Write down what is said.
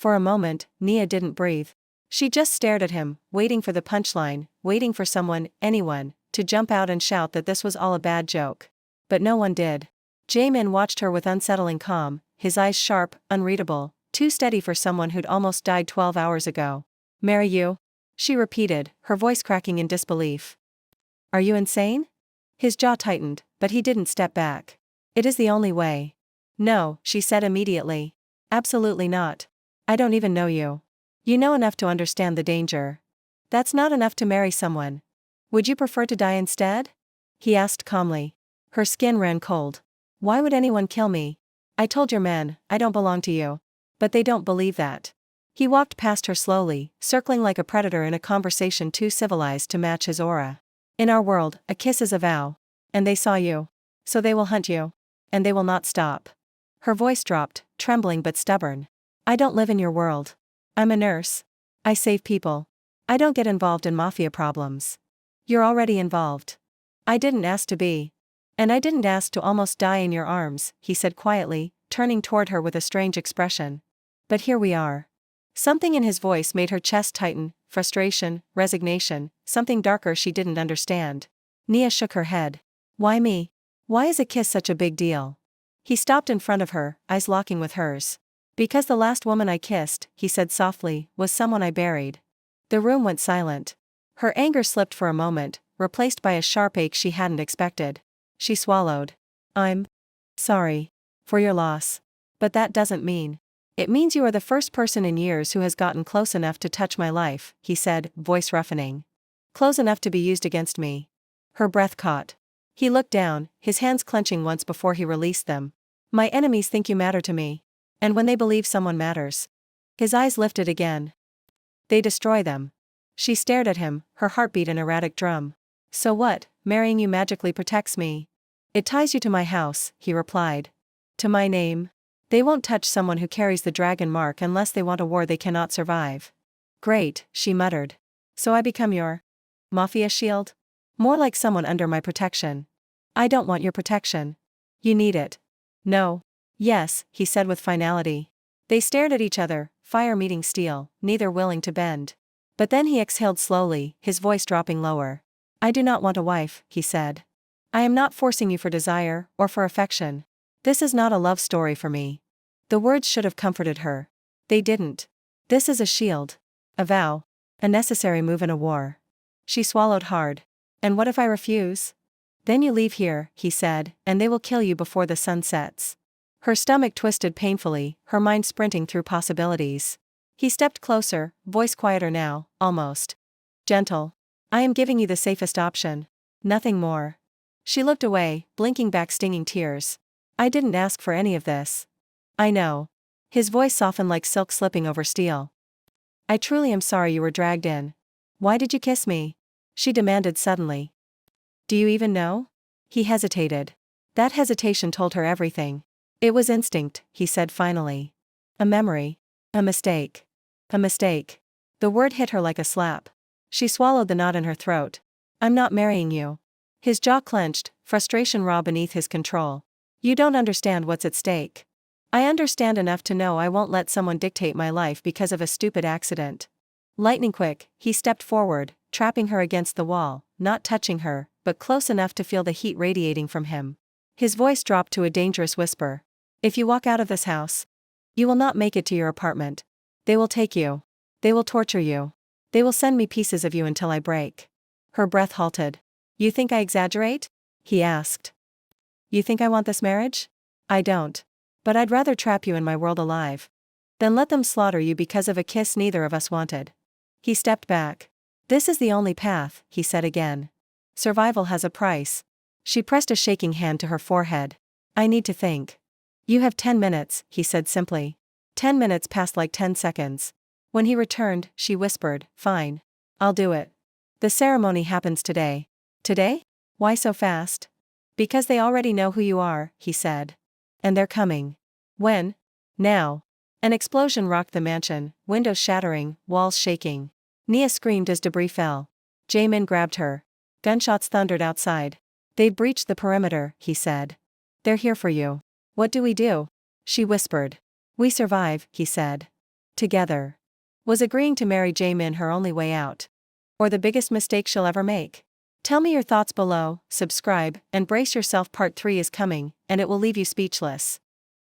For a moment, Nia didn't breathe. She just stared at him, waiting for the punchline, waiting for someone, anyone, to jump out and shout that this was all a bad joke. But no one did. Jaemin watched her with unsettling calm, his eyes sharp, unreadable, too steady for someone who'd almost died 12 hours ago. "Marry you?" she repeated, her voice cracking in disbelief. "Are you insane?" His jaw tightened, but he didn't step back. "It is the only way." "No," she said immediately. "Absolutely not. I don't even know you. You know enough to understand the danger. That's not enough to marry someone. Would you prefer to die instead?" he asked calmly. Her skin ran cold. "Why would anyone kill me? I told your men, I don't belong to you. But they don't believe that." He walked past her slowly, circling like a predator in a conversation too civilized to match his aura. "In our world, a kiss is a vow. And they saw you. So they will hunt you. And they will not stop." Her voice dropped, trembling but stubborn. "I don't live in your world. I'm a nurse. I save people. I don't get involved in mafia problems. You're already involved. I didn't ask to be. And I didn't ask to almost die in your arms," he said quietly, turning toward her with a strange expression. "But here we are." Something in his voice made her chest tighten, frustration, resignation, something darker she didn't understand. Nia shook her head. "Why me? Why is a kiss such a big deal?" He stopped in front of her, eyes locking with hers. "Because the last woman I kissed," he said softly, "was someone I buried." The room went silent. Her anger slipped for a moment, replaced by a sharp ache she hadn't expected. She swallowed. "I'm sorry for your loss. But that doesn't mean. It means you are the first person in years who has gotten close enough to touch my life," he said, voice roughening. "Close enough to be used against me." Her breath caught. He looked down, his hands clenching once before he released them. "My enemies think you matter to me. And when they believe someone matters." His eyes lifted again. "They destroy them." She stared at him, her heartbeat an erratic drum. "So what, marrying you magically protects me?" "It ties you to my house," he replied. "To my name. They won't touch someone who carries the dragon mark unless they want a war they cannot survive." "Great," she muttered. "So I become your Mafia shield? More like someone under my protection." "I don't want your protection. You need it." "No." "Yes," he said with finality. They stared at each other, fire meeting steel, neither willing to bend. But then he exhaled slowly, his voice dropping lower. "I do not want a wife," he said. "I am not forcing you for desire, or for affection. This is not a love story for me." The words should have comforted her. They didn't. "This is a shield. A vow. A necessary move in a war." She swallowed hard. "And what if I refuse?" "Then you leave here," he said, "and they will kill you before the sun sets." Her stomach twisted painfully, her mind sprinting through possibilities. He stepped closer, voice quieter now, almost gentle. "I am giving you the safest option. Nothing more." She looked away, blinking back stinging tears. "I didn't ask for any of this." "I know." His voice softened like silk slipping over steel. "I truly am sorry you were dragged in. Why did you kiss me?" she demanded suddenly. "Do you even know?" He hesitated. That hesitation told her everything. "It was instinct," he said finally. "A memory. A mistake. A mistake." The word hit her like a slap. She swallowed the knot in her throat. "I'm not marrying you." His jaw clenched, frustration raw beneath his control. "You don't understand what's at stake." "I understand enough to know I won't let someone dictate my life because of a stupid accident." Lightning quick, he stepped forward, trapping her against the wall, not touching her, but close enough to feel the heat radiating from him. His voice dropped to a dangerous whisper. "If you walk out of this house, you will not make it to your apartment. They will take you. They will torture you. They will send me pieces of you until I break." Her breath halted. "You think I exaggerate?" he asked. "You think I want this marriage? I don't. But I'd rather trap you in my world alive than let them slaughter you because of a kiss neither of us wanted." He stepped back. "This is the only path," he said again. "Survival has a price." She pressed a shaking hand to her forehead. "I need to think." "You have 10 minutes, he said simply. 10 minutes passed like 10 seconds. When he returned, she whispered, "Fine. I'll do it. The ceremony happens today." "Today? Why so fast?" "Because they already know who you are," he said. "And they're coming." "When?" "Now." An explosion rocked the mansion, windows shattering, walls shaking. Nia screamed as debris fell. Jaemin grabbed her. Gunshots thundered outside. "They've breached the perimeter," he said. "They're here for you." "What do we do?" she whispered. "We survive," he said. together. Was agreeing to marry Jaemin her only way out? Or the biggest mistake she'll ever make? Tell me your thoughts below, subscribe, and brace yourself, part 3 is coming, and it will leave you speechless.